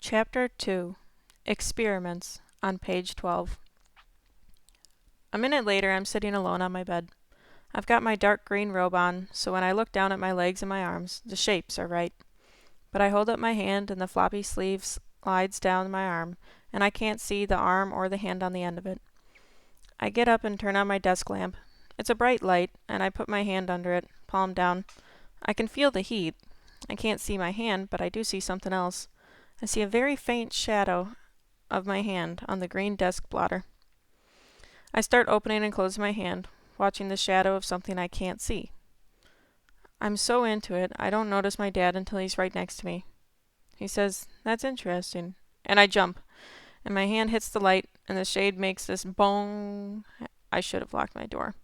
Chapter 2 Experiments on page 12. A minute later, I'm sitting alone on my bed. I've got my dark green robe on, so when I look down at my legs and my arms, the shapes are right. But I hold up my hand and the floppy sleeve slides down my arm, and I can't see the arm or the hand on the end of it. I get up and turn on my desk lamp. It's a bright light, and I put my hand under it, palm down. I can feel the heat. I can't see my hand, but I do see something else. I see a very faint shadow of my hand on the green desk blotter. I start opening and closing my hand, watching the shadow of something I can't see. I'm so into it, I don't notice my dad until he's right next to me. He says, "That's interesting." And I jump, and my hand hits the light, and the shade makes this bong. I should have locked my door.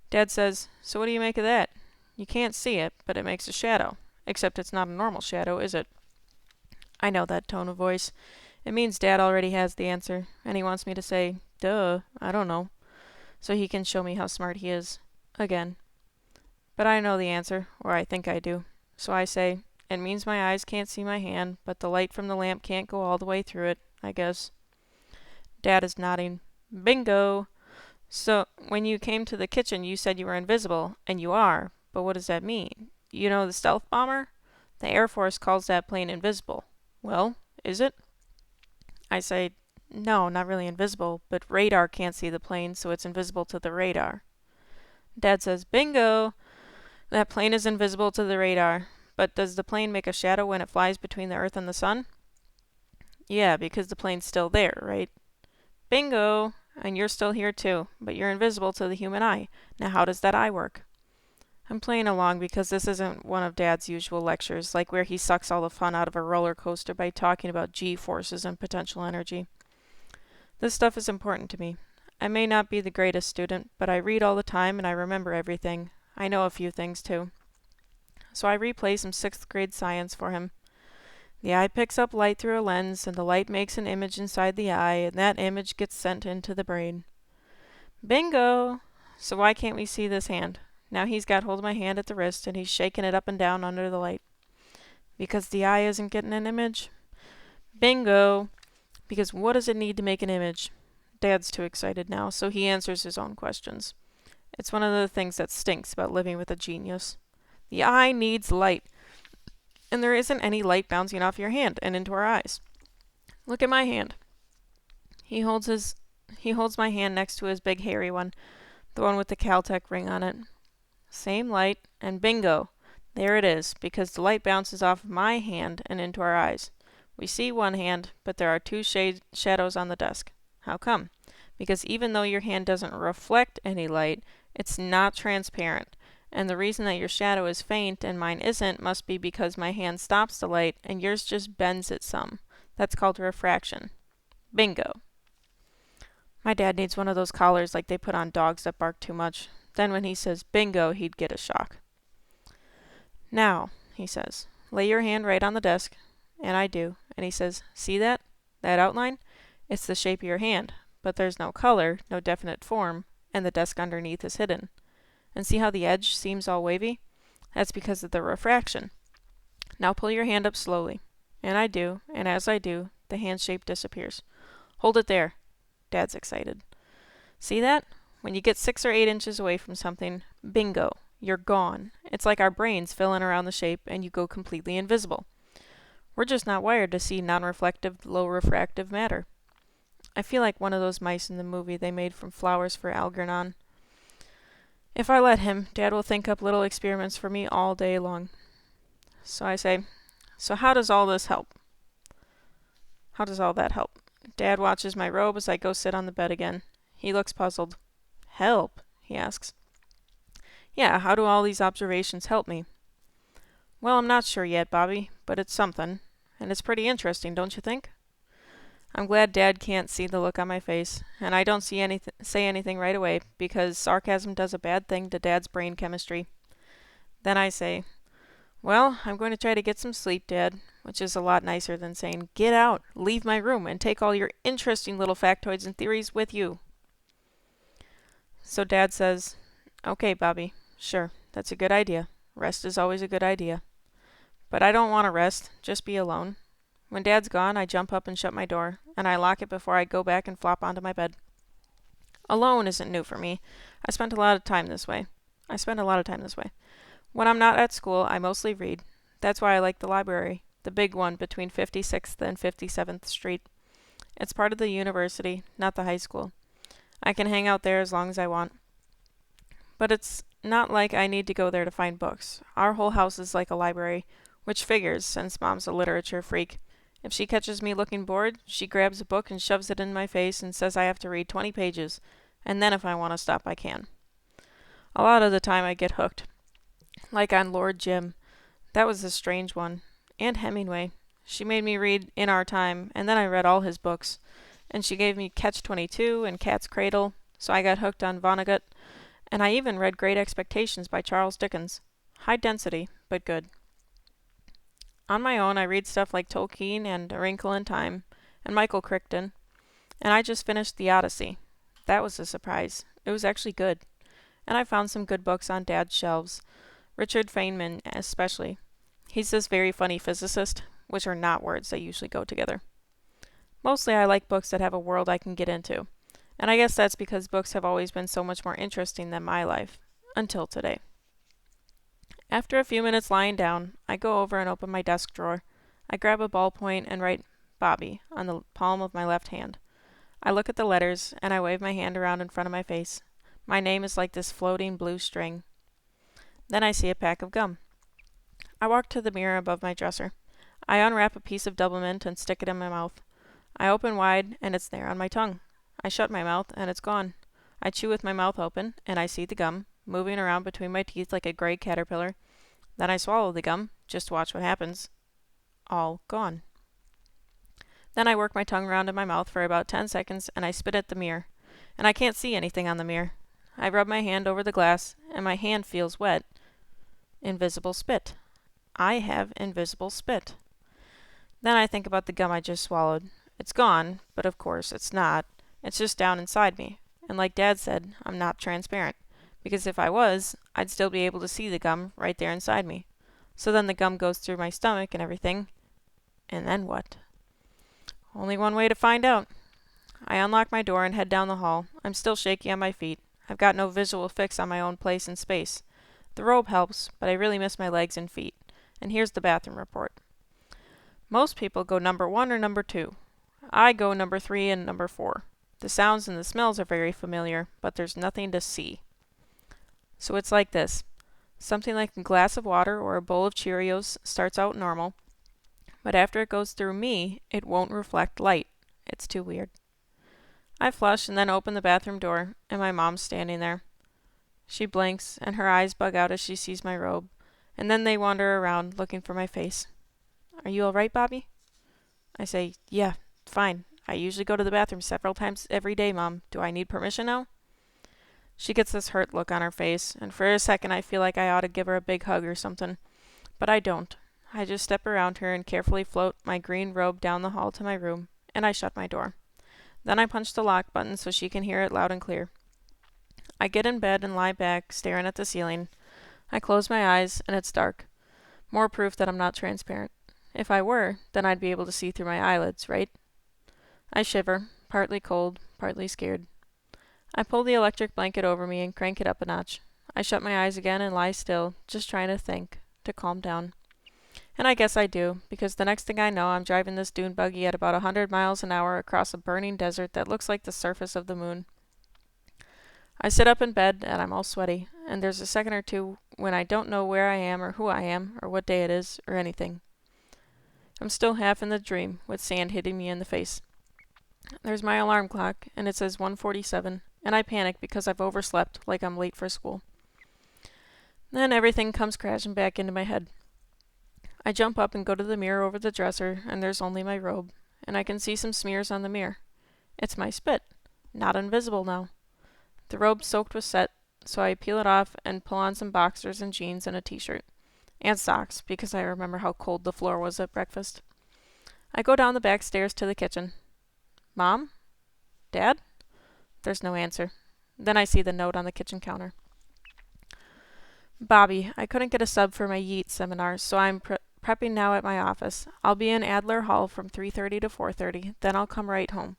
Dad says, "So what do you make of that? You can't see it, but it makes a shadow. Except it's not a normal shadow, is it?" I know that tone of voice. It means Dad already has the answer, and he wants me to say, "Duh, I don't know," so he can show me how smart he is. Again. But I know the answer, or I think I do. So I say, "It means my eyes can't see my hand, but the light from the lamp can't go all the way through it, I guess." Dad is nodding. "Bingo! So, when you came to the kitchen you said you were invisible, and you are, but what does that mean? You know the stealth bomber? The Air Force calls that plane invisible. Well, is it?" I say, "No, not really invisible, but radar can't see the plane, so it's invisible to the radar." Dad says, "Bingo! That plane is invisible to the radar. But does the plane make a shadow when it flies between the Earth and the Sun?" "Yeah, because the plane's still there, right?" "Bingo! And you're still here too, but you're invisible to the human eye. Now how does that eye work?" I'm playing along because this isn't one of Dad's usual lectures, like where he sucks all the fun out of a roller coaster by talking about G-forces and potential energy. This stuff is important to me. I may not be the greatest student, but I read all the time and I remember everything. I know a few things too. So I replay some 6th grade science for him. The eye picks up light through a lens, and the light makes an image inside the eye, and that image gets sent into the brain. Bingo! So why can't we see this hand? Now he's got hold of my hand at the wrist, and he's shaking it up and down under the light. Because the eye isn't getting an image? Bingo! Because what does it need to make an image? Dad's too excited now, so he answers his own questions. It's one of the things that stinks about living with a genius. The eye needs light. And there isn't any light bouncing off your hand and into our eyes. Look at my hand. He holds my hand next to his big hairy one, the one with the Caltech ring on it. Same light, and bingo! There it is, because the light bounces off of my hand and into our eyes. We see one hand, but there are two shadows on the desk. How come? Because even though your hand doesn't reflect any light, it's not transparent. And the reason that your shadow is faint and mine isn't must be because my hand stops the light and yours just bends it some. That's called refraction. Bingo! My dad needs one of those collars like they put on dogs that bark too much. Then when he says bingo, he'd get a shock. "Now," he says, "lay your hand right on the desk." And I do. And he says, "See that? That outline? It's the shape of your hand. But there's no color, no definite form, and the desk underneath is hidden. And see how the edge seems all wavy? That's because of the refraction. Now pull your hand up slowly." And I do, and as I do, the hand shape disappears. "Hold it there." Dad's excited. "See that? When you get 6 or 8 inches away from something, bingo, you're gone. It's like our brains fill in around the shape and you go completely invisible. We're just not wired to see non-reflective, low-refractive matter. I feel like one of those mice in the movie they made from flowers for Algernon. If I let him, Dad will think up little experiments for me all day long." So I say, "So how does all this help?" "How does all that help?" Dad watches my robe as I go sit on the bed again. He looks puzzled. "Help?" he asks. "Yeah, how do all these observations help me?" "Well, I'm not sure yet, Bobby, but it's something. And it's pretty interesting, don't you think?" I'm glad Dad can't see the look on my face, and I don't say anything right away, because sarcasm does a bad thing to Dad's brain chemistry. Then I say, "Well, I'm going to try to get some sleep, Dad," which is a lot nicer than saying, "Get out, leave my room, and take all your interesting little factoids and theories with you." So Dad says, "Okay, Bobby, sure, that's a good idea. Rest is always a good idea. But I don't want to rest, just be alone." When Dad's gone, I jump up and shut my door, and I lock it before I go back and flop onto my bed. Alone isn't new for me. I spend a lot of time this way. When I'm not at school, I mostly read. That's why I like the library, the big one between 56th and 57th Street. It's part of the university, not the high school. I can hang out there as long as I want. But it's not like I need to go there to find books. Our whole house is like a library, which figures, since Mom's a literature freak. If she catches me looking bored, she grabs a book and shoves it in my face and says I have to read 20 pages, and then if I want to stop, I can. A lot of the time I get hooked. Like on Lord Jim. That was a strange one. And Hemingway. She made me read In Our Time, and then I read all his books. And she gave me Catch-22 and Cat's Cradle, so I got hooked on Vonnegut, and I even read Great Expectations by Charles Dickens. High density, but good. On my own, I read stuff like Tolkien and A Wrinkle in Time, and Michael Crichton, and I just finished The Odyssey. That was a surprise. It was actually good. And I found some good books on Dad's shelves, Richard Feynman especially. He's this very funny physicist, which are not words that usually go together. Mostly I like books that have a world I can get into, and I guess that's because books have always been so much more interesting than my life, until today. After a few minutes lying down, I go over and open my desk drawer. I grab a ballpoint and write Bobby on the palm of my left hand. I look at the letters, and I wave my hand around in front of my face. My name is like this floating blue string. Then I see a pack of gum. I walk to the mirror above my dresser. I unwrap a piece of Doublemint and stick it in my mouth. I open wide, and it's there on my tongue. I shut my mouth, and it's gone. I chew with my mouth open, and I see the gum, moving around between my teeth like a gray caterpillar. Then I swallow the gum. Just watch what happens. All gone. Then I work my tongue around in my mouth for about 10 seconds, and I spit at the mirror. And I can't see anything on the mirror. I rub my hand over the glass, and my hand feels wet. Invisible spit. I have invisible spit. Then I think about the gum I just swallowed. It's gone, but of course it's not. It's just down inside me. And like Dad said, I'm not transparent. Because if I was, I'd still be able to see the gum right there inside me. So then the gum goes through my stomach and everything. And then what? Only one way to find out. I unlock my door and head down the hall. I'm still shaky on my feet. I've got no visual fix on my own place in space. The robe helps, but I really miss my legs and feet. And here's the bathroom report. Most people go number 1 or number 2. I go number 3 and number 4. The sounds and the smells are very familiar, but there's nothing to see. So it's like this. Something like a glass of water or a bowl of Cheerios starts out normal, but after it goes through me, it won't reflect light. It's too weird. I flush and then open the bathroom door, and my mom's standing there. She blinks, and her eyes bug out as she sees my robe, and then they wander around looking for my face. "Are you all right, Bobby?" I say, "Yeah, fine. I usually go to the bathroom several times every day, Mom. Do I need permission now?" She gets this hurt look on her face, and for a second I feel like I ought to give her a big hug or something. But I don't. I just step around her and carefully float my green robe down the hall to my room, and I shut my door. Then I punch the lock button so she can hear it loud and clear. I get in bed and lie back, staring at the ceiling. I close my eyes, and it's dark. More proof that I'm not transparent. If I were, then I'd be able to see through my eyelids, right? I shiver, partly cold, partly scared. I pull the electric blanket over me and crank it up a notch. I shut my eyes again and lie still, just trying to think, to calm down. And I guess I do, because the next thing I know, I'm driving this dune buggy at about 100 miles an hour across a burning desert that looks like the surface of the moon. I sit up in bed, and I'm all sweaty, and there's a second or two when I don't know where I am or who I am or what day it is or anything. I'm still half in the dream, with sand hitting me in the face. There's my alarm clock, and it says 1:47, and I panic because I've overslept, like I'm late for school. Then everything comes crashing back into my head. I jump up and go to the mirror over the dresser, and there's only my robe, and I can see some smears on the mirror. It's my spit, not invisible now. The robe's soaked with sweat, so I peel it off and pull on some boxers and jeans and a t-shirt. And socks, because I remember how cold the floor was at breakfast. I go down the back stairs to the kitchen. "Mom? Dad?" There's no answer. Then I see the note on the kitchen counter. "Bobby, I couldn't get a sub for my Yeet seminar, so I'm Prepping now at my office. I'll be in Adler Hall from 3:30 to 4:30, then I'll come right home.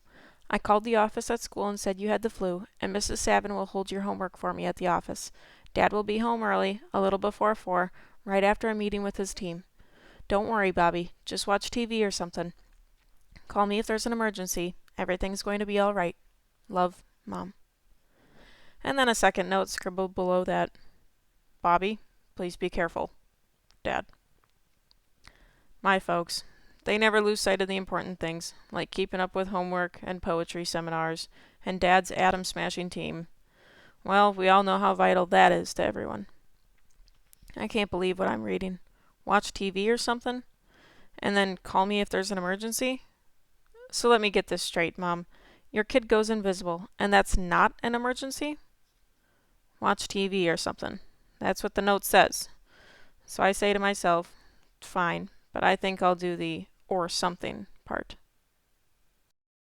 I called the office at school and said you had the flu, and Mrs. Savin will hold your homework for me at the office. Dad will be home early, a little before 4, right after a meeting with his team. Don't worry, Bobby. Just watch TV or something. Call me if there's an emergency. Everything's going to be all right. Love, Mom. And then a second note scribbled below that. Bobby, please be careful. Dad. My folks. They never lose sight of the important things, like keeping up with homework and poetry seminars, and Dad's atom-smashing team. Well, we all know how vital that is to everyone. I can't believe what I'm reading. Watch TV or something? And then call me if there's an emergency? So let me get this straight, Mom. Your kid goes invisible, and that's not an emergency? Watch TV or something. That's what the note says. So I say to myself, fine, but I think I'll do the or something part.